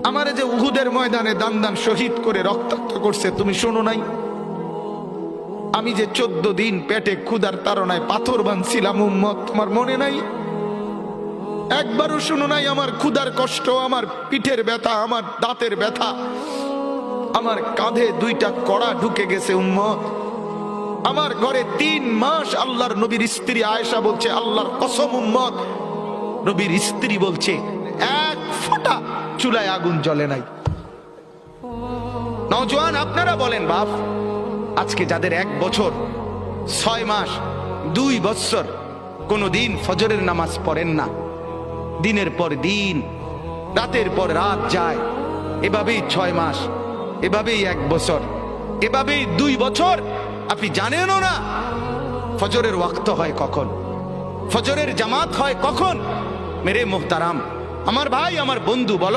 আমারে যে উহুদের ময়দানে দান দান শহীদ করে রক্তাক্ত করছে, তুমি শোনো নাই? আমি যে 14 দিন পেটে ক্ষুধার তাড়নায় পাথর বাঁধছিলাম উম্মত, তোমার মনে নাই? একবারও শুনো নাই আমার ক্ষুধার কষ্ট, আমার পিঠের ব্যথা, আমার দাঁতের ব্যথা, আমার কাঁধে 2টা কড়া ঢুকে গেছে উম্মত। আমার ঘরে 3 মাস আল্লাহর নবীর স্ত্রী আয়েশা বলছে, আল্লাহর কসম উম্মত, নবীর স্ত্রী বলছে 1 ফোঁটা চুলায় আগুন জ্বলে নাই। নওজোয়ান আপনারা বলেন বাপ, আজকে যাদের 1 বছর 6 মাস 2 বছর কোনদিন ফজরের নামাজ পড়েন না, দিনের পর দিন রাতের পর রাত যায়, এভাবেই 6 মাস, এভাবেই 1 বছর, এভাবেই 2 বছর, আপনি জানেনও না ফজরের ওয়াক্ত হয় কখন, ফজরের জামাত হয় কখন। মেরে মোহতারাম, আমার ভাই, আমার বন্ধু, বলো